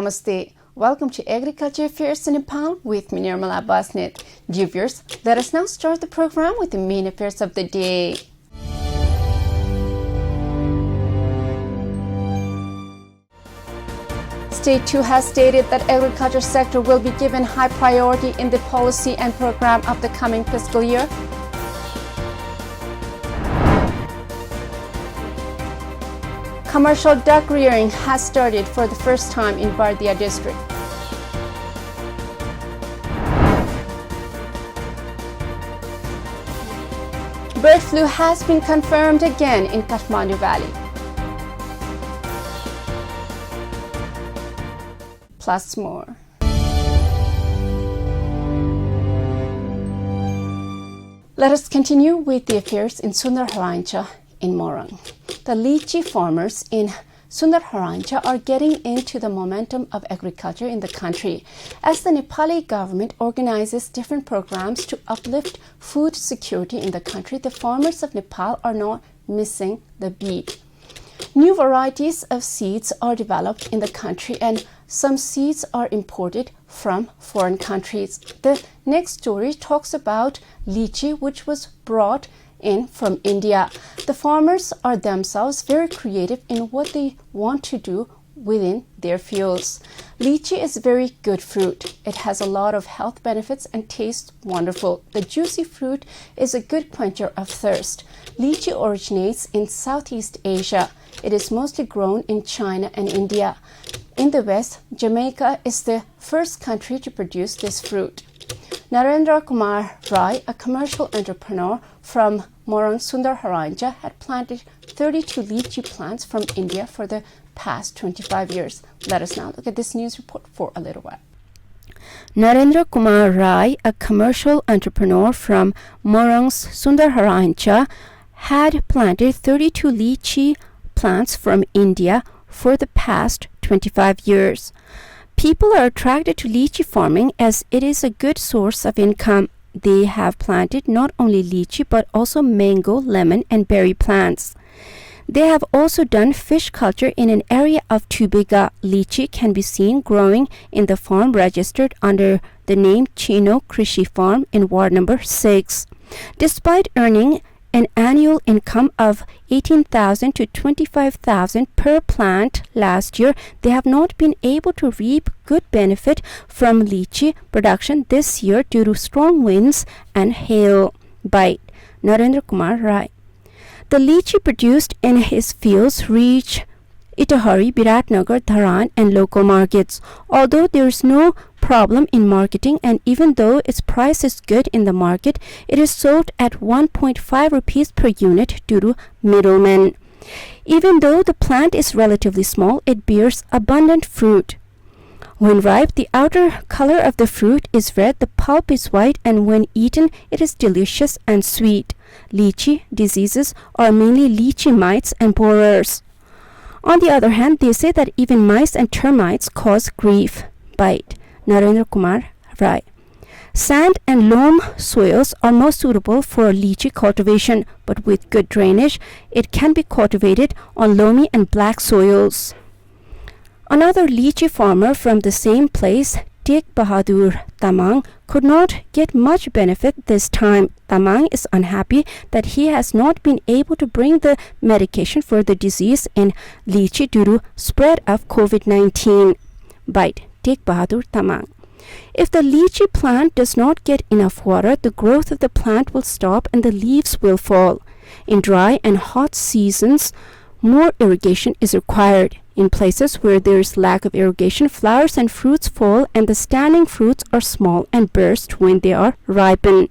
Namaste. Welcome to Agriculture Affairs in Nepal with me, Nirmala Basnet. Dear viewers, let us now start the program with the main affairs of the day. State 2 has stated that agriculture sector will be given high priority in the policy and program of the coming fiscal year. Commercial duck rearing has started for the first time in Bardia district. Bird flu has been confirmed again in Kathmandu Valley. Plus more. Let us continue with the affairs in Sundarharancha in Morang. The lychee farmers in Sundarharancha are getting into the momentum of agriculture in the country as the Nepali government organizes different programs to uplift food security in the country. The farmers of Nepal are not missing the beat. New varieties of seeds are developed in the country and some seeds are imported from foreign countries. The next story talks about lychee, which was brought in from India. The farmers are themselves very creative in what they want to do within their fields. Lychee is very good fruit. It has a lot of health benefits and tastes wonderful. The juicy fruit is a good quencher of thirst. Lychee originates in Southeast Asia. It is mostly grown in China and India. In the West, Jamaica is the first country to produce this fruit. Narendra Kumar Rai, a commercial entrepreneur from Morang Sundarharancha, had planted 32 lychee plants from India for the past 25 years. Let us now look at this news report for a little while. Narendra Kumar Rai, a commercial entrepreneur from Morang's Sundarharancha, had planted 32 lychee plants from India for the past 25 years. People are attracted to lychee farming as it is a good source of income. They have planted not only lychee but also mango, lemon and berry plants. They have also done fish culture in an area of 2 bighas. Lychee can be seen growing in the farm registered under the name Chino Krishi Farm in Ward number 6. Despite earning an annual income of 18,000 to 25,000 per plant last year, they have not been able to reap good benefit from lychee production this year due to strong winds and hail. By Narendra Kumar Rai. The lychee produced in his fields reach Itahari, Biratnagar, Dharan and local markets. Although there is no problem in marketing and even though its price is good in the market, it is sold at 1.5 rupees per unit due to middlemen. Even though the plant is relatively small, it bears abundant fruit. When ripe, the outer color of the fruit is red, the pulp is white, and when eaten, it is delicious and sweet. Lychee diseases are mainly lychee mites and borers. On the other hand, they say that even mice and termites cause grief. Bite. Narendra Kumar Rai. Sand and loam soils are most suitable for lychee cultivation, but with good drainage, it can be cultivated on loamy and black soils. Another lychee farmer from the same place, Tek Bahadur Tamang, could not get much benefit this time. Tamang is unhappy that he has not been able to bring the medication for the disease in lychee due to spread of COVID-19. Bite. Tek Bahadur Tamang. If the lychee plant does not get enough water, the growth of the plant will stop and the leaves will fall. In dry and hot seasons, more irrigation is required. In places where there is lack of irrigation, flowers and fruits fall and the standing fruits are small and burst when they are ripened.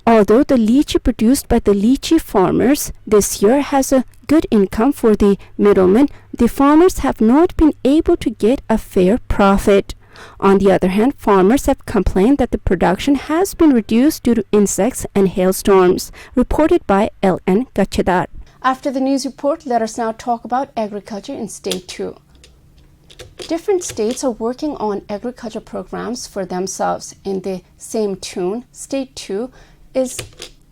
Although the lychee produced by the lychee farmers this year has a good income for the middlemen, the farmers have not been able to get a fair profit. On the other hand, farmers have complained that the production has been reduced due to insects and hailstorms. Reported by L.N. Gachedar. After the news report, let us now talk about agriculture in State 2. Different states are working on agriculture programs for themselves. In the same tune, State 2 is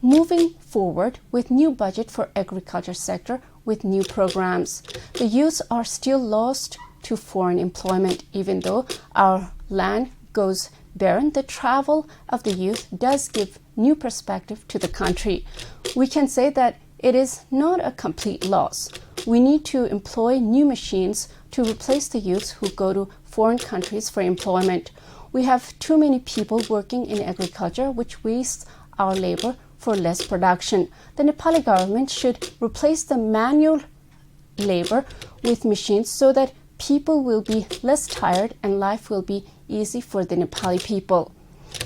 moving forward with new budget for agriculture sector with new programs. The youths are still lost to foreign employment. Even though our land goes barren, the travel of the youth does give new perspective to the country. We can say that it is not a complete loss. We need to employ new machines to replace the youths who go to foreign countries for employment. We have too many people working in agriculture, which wastes our labor for less production. The Nepali government should replace the manual labor with machines so that people will be less tired and life will be easy for the Nepali people.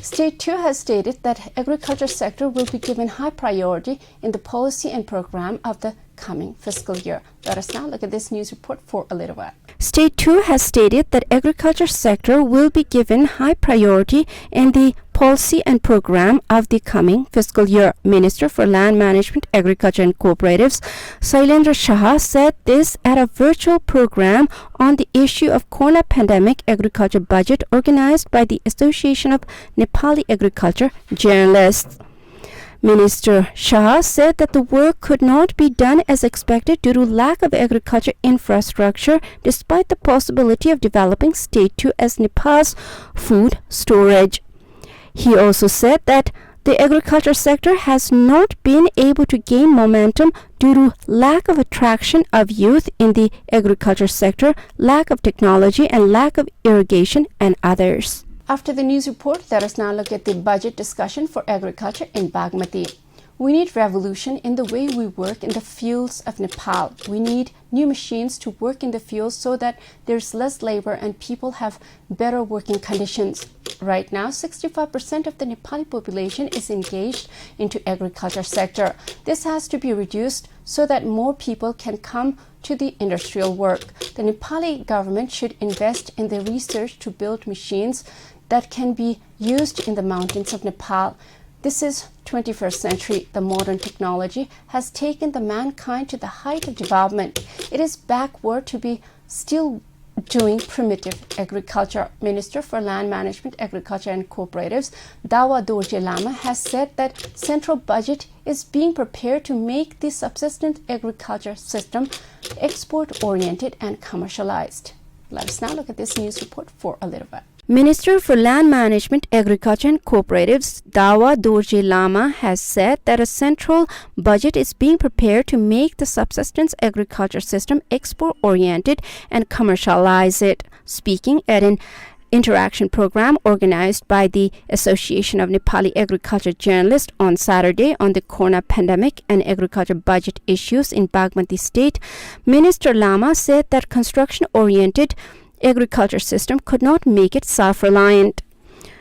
State 2 has stated that agriculture sector will be given high priority in the policy and program of the coming fiscal year. Let us now look at this news report for a little while. State 2 has stated that agriculture sector will be given high priority in the policy and program of the coming fiscal year. Minister for Land Management, Agriculture and Cooperatives, Shailendra Shah, said this at a virtual program on the issue of Corona pandemic agriculture budget organized by the Association of Nepali Agriculture Journalists. Minister Shah said that the work could not be done as expected due to lack of agriculture infrastructure, despite the possibility of developing State 2 as Nepal's food storage. He also said that the agriculture sector has not been able to gain momentum due to lack of attraction of youth in the agriculture sector, lack of technology, and lack of irrigation and others. After the news report, let us now look at the budget discussion for agriculture in Bagmati. We need revolution in the way we work in the fields of Nepal. We need new machines to work in the fields so that there's less labor and people have better working conditions. Right now, 65% of the Nepali population is engaged into agriculture sector. This has to be reduced so that more people can come to the industrial work. The Nepali government should invest in the research to build machines that can be used in the mountains of Nepal. This is 21st century. The modern technology has taken the mankind to the height of development. It is backward to be still doing primitive agriculture. Minister for Land Management, Agriculture and Cooperatives, Dawa Dorje Lama, has said that central budget is being prepared to make the subsistence agriculture system export-oriented and commercialized. Let us now look at this news report for a little bit. Minister for Land Management, Agriculture and Cooperatives, Dawa Dorje Lama, has said that a central budget is being prepared to make the subsistence agriculture system export-oriented and commercialize it. Speaking at an interaction program organized by the Association of Nepali Agriculture Journalists on Saturday on the Corona pandemic and agriculture budget issues in Bagmati state, Minister Lama said that construction-oriented agriculture system could not make it self-reliant.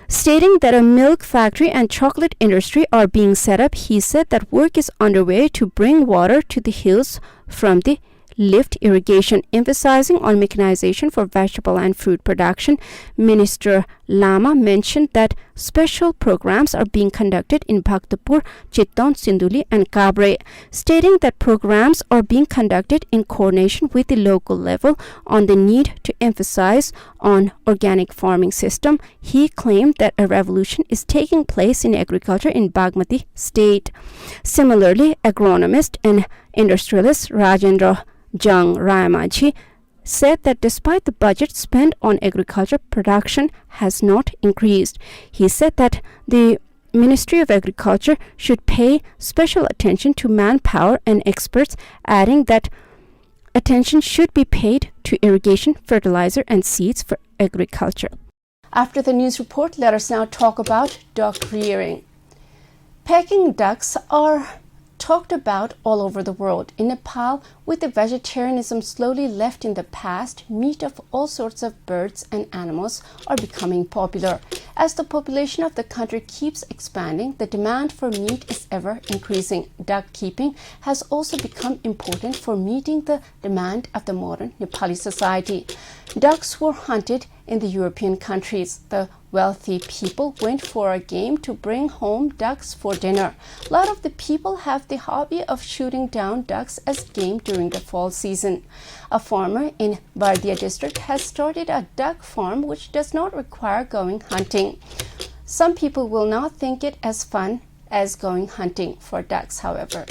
Stating that a milk factory and chocolate industry are being set up, he said that work is underway to bring water to the hills from the lift irrigation. Emphasizing on mechanization for vegetable and fruit production, Minister Lama mentioned that special programs are being conducted in Bhaktapur, Chittan, Sinduli and Kabre. Stating that programs are being conducted in coordination with the local level on the need to emphasize on organic farming system, he claimed that a revolution is taking place in agriculture in Bagmati state. Similarly, agronomist and industrialist Rajendra Jang Rayamaji said that despite the budget spent on agriculture, production has not increased. He said that the Ministry of Agriculture should pay special attention to manpower and experts, adding that attention should be paid to irrigation, fertilizer and seeds for agriculture. After the news report, let us now talk about duck rearing. Peking ducks are talked about all over the world. In Nepal, with the vegetarianism slowly left in the past, meat of all sorts of birds and animals are becoming popular. As the population of the country keeps expanding, the demand for meat is ever increasing. Duck keeping has also become important for meeting the demand of the modern Nepali society. Ducks were hunted in the European countries. The wealthy people went for a game to bring home ducks for dinner. A lot of the people have the hobby of shooting down ducks as game during the fall season. A farmer in Bardia district has started a duck farm which does not require going hunting. Some people will not think it as fun as going hunting for ducks, however.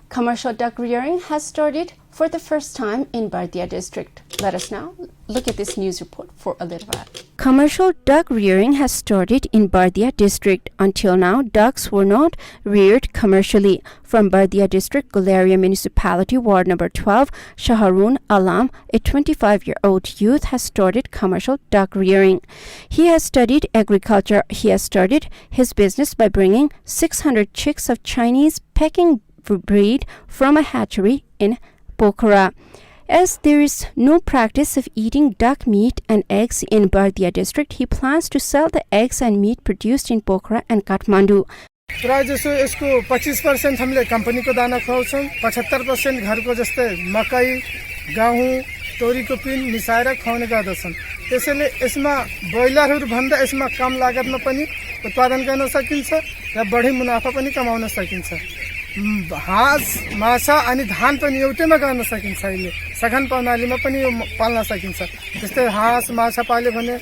Commercial duck rearing has started for the first time in Bardia district. Let us now look at this news report for a little while. Commercial duck rearing has started in Bardia district. Until now, ducks were not reared commercially. From Bardia district, Gularia municipality, ward number 12, Shaharun Alam, a 25-year-old youth, has started commercial duck rearing. He has studied agriculture. He has started his business by bringing 600 chicks of Chinese Peking breed from a hatchery in Pokhara. As there is no practice of eating duck meat and eggs in Bardia district, he plans to sell the eggs and meat produced in Pokhara and Kathmandu. प्राय जसो यसको 25% हामीले कम्पनीको दाना खुवाउँछौं 75% घरको जस्तै मकै गहुँ तोरीको पिन मिसाएर खुवाउने गर्दछन् त्यसैले यसमा ब्रोइलरहरु भन्दा यसमा कम लागतमा पनि उत्पादन गर्न सकिन्छ र बढी मुनाफा पनि कमाउन सकिन्छ हाँस माछा अनि धान पनि एउटैमा गर्न सकिन्छ अहिले सघन प्रणालीमा पनि पाल्न सकिन्छ जस्तै हाँस माछा पाल्यो भने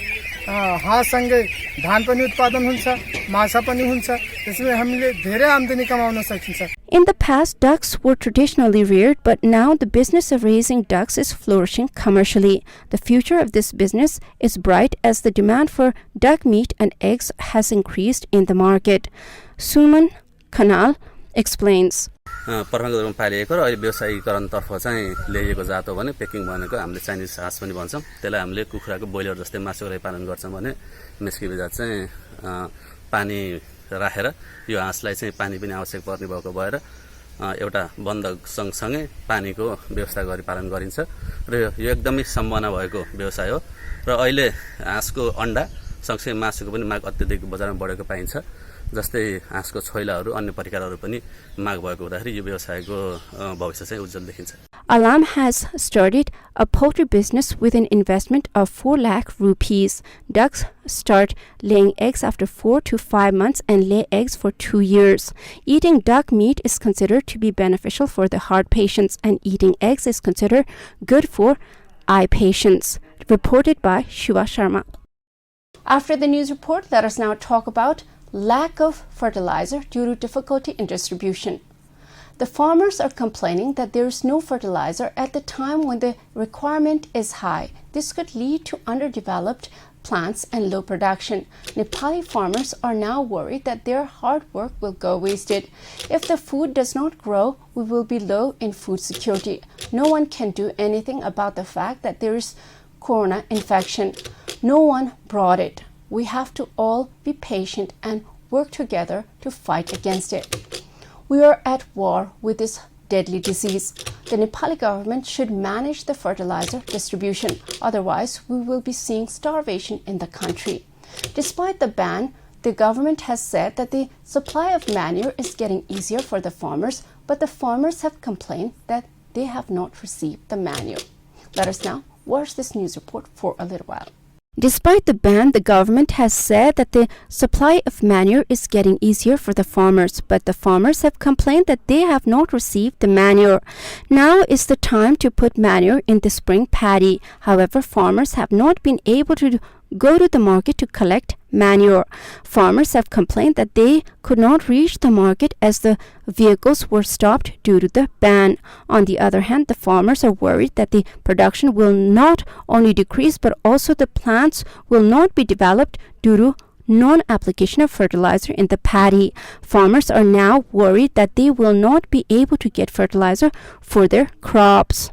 हाँससँगै धान पनि उत्पादन हुन्छ माछा पनि हुन्छ त्यसैले हामीले धेरै आम्दानी कमाउन सकिन्छ. In the past, ducks were traditionally reared, but now the business of raising ducks is flourishing commercially. The future of this business is bright as the demand for duck meat and eggs has increased in the market. Suman Kanal explains. परम्परागत रूपमा पालिएको र अहिले व्यवसायीकरणतर्फ चाहिँ ल्याइएको जात हो भने पेकिङ भनेको हामीले चाइनिज हाँस पनि भन्छौँ त्यसलाई हामीले कुखुराको बोइलर जस्तै मासुको लागि पालन गर्छौँ भने मेस्की जात चाहिँ पानी राखेर यो हाँसलाई चाहिँ पानी पनि आवश्यक पर्ने भएको भएर एउटा बन्द सँगसँगै पानीको व्यवस्था गरी पालन गरिन्छ र यो एकदमै सम्भावना भएको व्यवसाय हो र अहिले हाँसको अण्डा सँगसँगै मासुको पनि माग अत्यधिक बजारमा बढेको पाइन्छ जस्तै हाँसको छोइलाहरू अन्य परिकारहरू पनि माग भएको हुँदाखेरि यो व्यवसायको भविष्य चाहिँ उज्जवल देखिन्छ. Alam has started a poultry business with an investment of 4 lakh rupees. Ducks start laying eggs after 4 to 5 months and lay eggs for 2 years. Eating duck meat is considered to be beneficial for the heart patients, and eating eggs is considered good for eye patients. Reported by Shiva Sharma. After the news report, let us now talk about lack of fertilizer due to difficulty in distribution. The farmers are complaining that there is no fertilizer at the time when the requirement is high. This could lead to underdeveloped plants and low production. Nepali farmers are now worried that their hard work will go wasted. If the food does not grow, we will be low in food security. No one can do anything about the fact that there is corona infection. No one brought it. We have to all be patient and work together to fight against it. We are at war with this deadly disease. The Nepali government should manage the fertilizer distribution. Otherwise, we will be seeing starvation in the country. Despite the ban, the government has said that the supply of manure is getting easier for the farmers, but the farmers have complained that they have not received the manure. Let us now watch this news report for a little while. Despite the ban, the government has said that the supply of manure is getting easier for the farmers, but the farmers have complained that they have not received the manure. Now is the time to put manure in the spring paddy. However, farmers have not been able to go to the market to collect manure. Farmers have complained that they could not reach the market as the vehicles were stopped due to the ban. On the other hand, the farmers are worried that the production will not only decrease but also the plants will not be developed due to non-application of fertilizer in the paddy. Farmers are now worried that they will not be able to get fertilizer for their crops.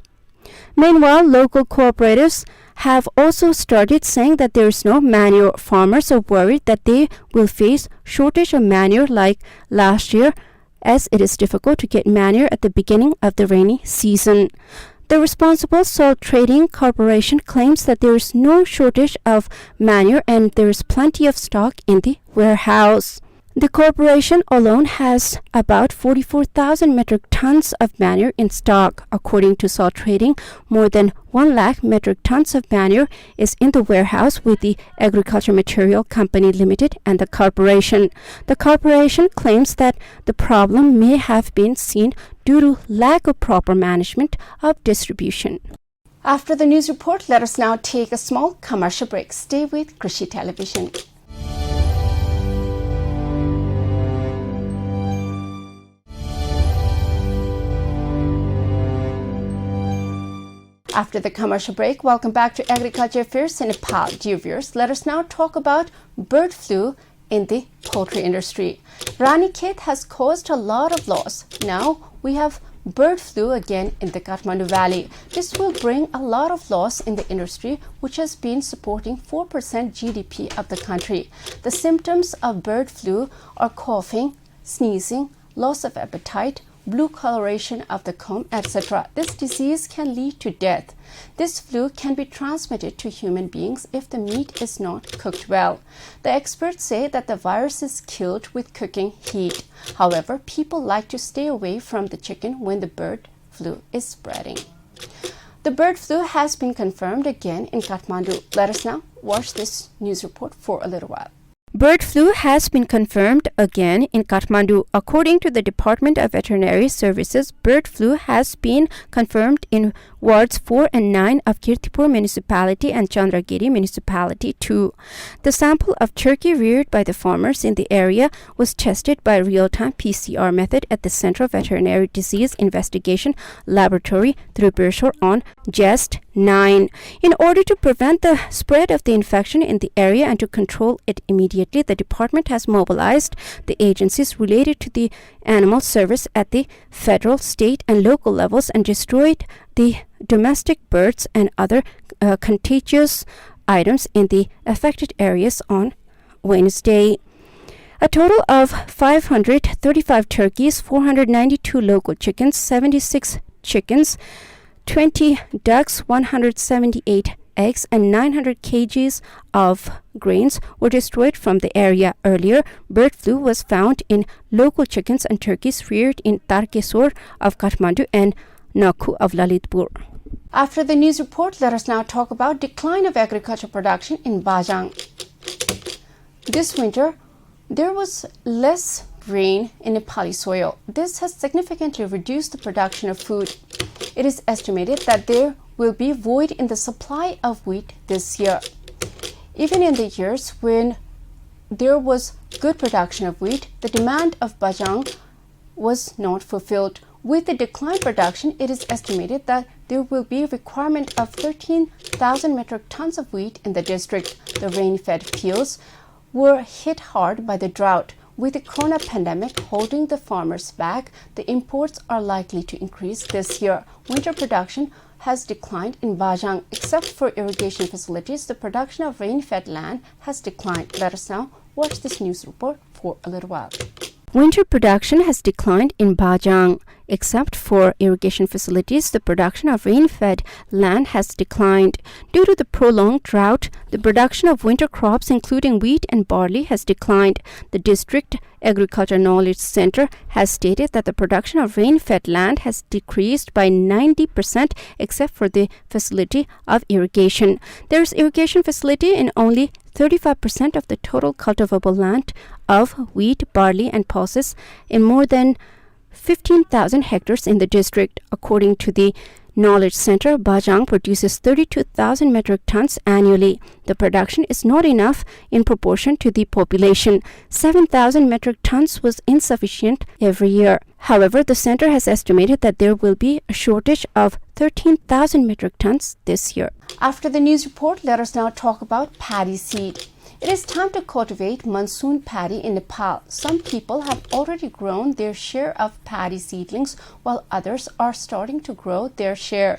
Meanwhile, local cooperatives have also started saying that there is no manure. Farmers are worried that they will face shortage of manure like last year, as it is difficult to get manure at the beginning of the rainy season. The responsible salt trading corporation claims that there is no shortage of manure and there is plenty of stock in the warehouse. The corporation alone has about 44,000 metric tons of manure in stock. According to Salt Trading, more than 1 lakh metric tons of manure is in the warehouse with the Agriculture Material Company Limited and the corporation. The corporation claims that the problem may have been seen due to lack of proper management of distribution. After the news report, let us now take a small commercial break. Stay with Krishi Television. After the commercial break, welcome back to Agriculture Affairs in Nepal. Dear viewers, let us now talk about bird flu in the poultry industry. Ranikhet has caused a lot of loss. Now we have bird flu again in the Kathmandu Valley. This will bring a lot of loss in the industry, which has been supporting 4% GDP of the country. The symptoms of bird flu are coughing, sneezing, loss of appetite, blue coloration of the comb, etc. This disease can lead to death. This flu can be transmitted to human beings if the meat is not cooked well. The experts say that the virus is killed with cooking heat. However, people like to stay away from the chicken when the bird flu is spreading. The bird flu has been confirmed again in Kathmandu. Let us now watch this news report for a little while. Bird flu has been confirmed again in Kathmandu. According to the Department of Veterinary Services, bird flu has been confirmed in wards 4 and 9 of Kirtipur Municipality and Chandragiri Municipality too. The sample of turkey reared by the farmers in the area was tested by real-time PCR method at the Central Veterinary Disease Investigation Laboratory through Bershore on Just 9. In order to prevent the spread of the infection in the area and to control it immediately, the department has mobilized the agencies related to the animal service at the federal, state, and local levels and destroyed the domestic birds and other contagious items in the affected areas on Wednesday. A total of 535 turkeys, 492 local chickens, 76 chickens, 20 ducks, 178 eggs, and 900 kgs of grains were destroyed from the area. Earlier, bird flu was found in local chickens and turkeys reared in Tarkesor of Kathmandu and Nakhu of Lalitpur. After the news report, let us now talk about decline of agricultural production in Bajang. This winter, there was less rain in Nepali soil. This has significantly reduced the production of food. It is estimated that there will be void in the supply of wheat this year. Even in the years when there was good production of wheat, the demand of Bajang was not fulfilled. With the declined production, it is estimated that there will be a requirement of 13,000 metric tons of wheat in the district. The rain-fed fields were hit hard by the drought. With the corona pandemic holding the farmers back, the imports are likely to increase this year. Winter production has declined in Bajang. Except for irrigation facilities, the production of rain-fed land has declined. Let us now watch this news report for a little while. Winter production has declined in Bajang. Except for irrigation facilities, the production of rain-fed land has declined. Due to the prolonged drought, the production of winter crops including wheat and barley has declined. The District Agriculture Knowledge Center has stated that the production of rain-fed land has decreased by 90% except for the facility of irrigation. There is irrigation facility in only 35% of the total cultivable land of wheat, barley, and pulses in more than 15,000 hectares in the district. According to the Knowledge Center, Bajang produces 32,000 metric tons annually. The production is not enough in proportion to the population. 7,000 metric tons was insufficient every year. However, the center has estimated that there will be a shortage of 13,000 metric tons this year. After the news report, let us now talk about paddy seed. It is time to cultivate monsoon paddy in Nepal. Some people have already grown their share of paddy seedlings, while others are starting to grow their share.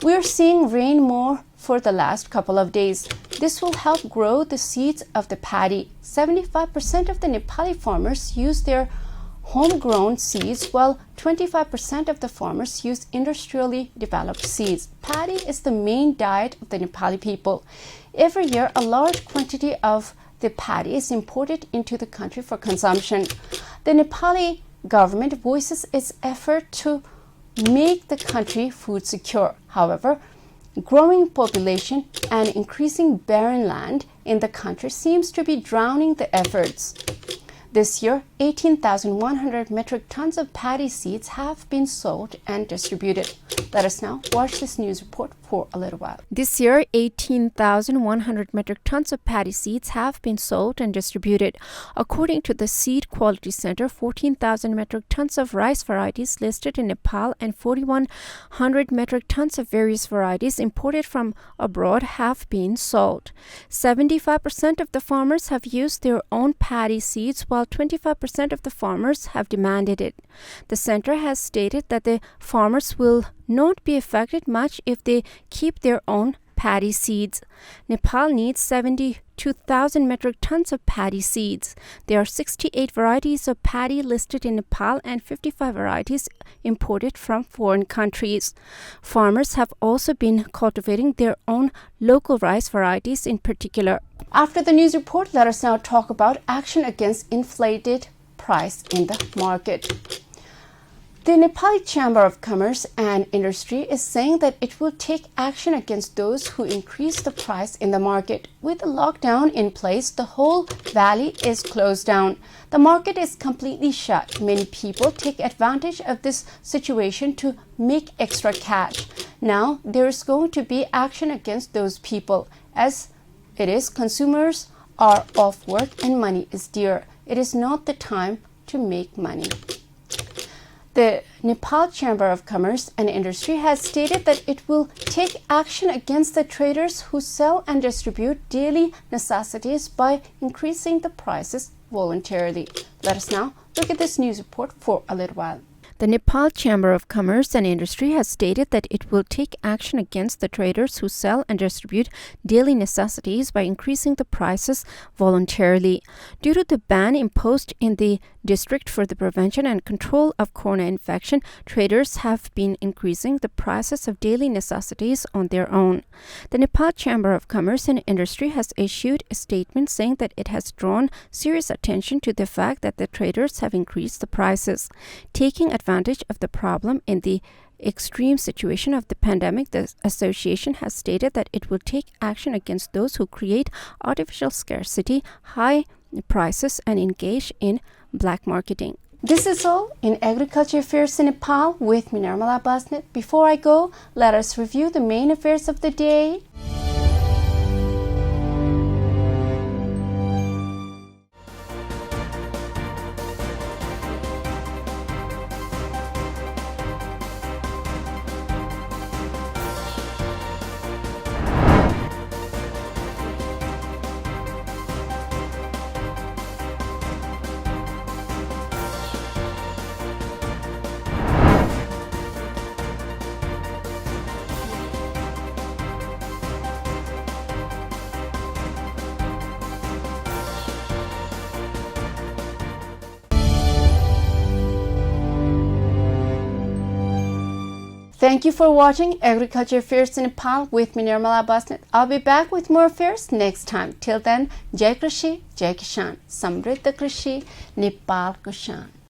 We are seeing rain more for the last couple of days. This will help grow the seeds of the paddy. 75% of the Nepali farmers use their homegrown seeds, while 25% of the farmers use industrially developed seeds. Paddy is the main diet of the Nepali people. Every year, a large quantity of the paddy is imported into the country for consumption. The Nepali government voices its effort to make the country food secure. However, growing population and increasing barren land in the country seems to be drowning the efforts. This year, 18,100 metric tons of paddy seeds have been sold and distributed. Let us now watch this news report for a little while. This year, 18,100 metric tons of paddy seeds have been sold and distributed. According to the Seed Quality Center, 14,000 metric tons of rice varieties listed in Nepal and 4,100 metric tons of various varieties imported from abroad have been sold. 75% of the farmers have used their own paddy seeds, while 25% of the farmers have demanded it. The center has stated that the farmers will not be affected much if they keep their own paddy seeds. Nepal needs 72,000 metric tons of paddy seeds. There are 68 varieties of paddy listed in Nepal and 55 varieties imported from foreign countries. Farmers have also been cultivating their own local rice varieties in particular. After the news report, let us now talk about action against inflated price in the market. The Nepali Chamber of Commerce and Industry is saying that it will take action against those who increase the price in the market. With the lockdown in place, the whole valley is closed down. The market is completely shut. Many people take advantage of this situation to make extra cash. Now, there is going to be action against those people, as it is consumers are off work and money is dear. It is not the time to make money. The Nepal Chamber of Commerce and Industry has stated that it will take action against the traders who sell and distribute daily necessities by increasing the prices voluntarily. Let us now look at this news report for a little while. The Nepal Chamber of Commerce and Industry has stated that it will take action against the traders who sell and distribute daily necessities by increasing the prices voluntarily. Due to the ban imposed in the district for the prevention and control of corona infection, traders have been increasing the prices of daily necessities on their own. The Nepal Chamber of Commerce and Industry has issued a statement saying that it has drawn serious attention to the fact that the traders have increased the prices. Taking advantage of the problem in the extreme situation of the pandemic, the association has stated that it will take action against those who create artificial scarcity, high prices, and engage in black marketing. This is all in Agriculture Affairs in Nepal with me, Nirmala Basnet. Before I go, let us review the main affairs of the day. Thank you for watching Agriculture Affairs in Nepal with me, Nirmala Basnet. I'll be back with more affairs next time. Till then, Jai Krishi, Jai Kishan, Samriddha Krishi, Nepal Kushan.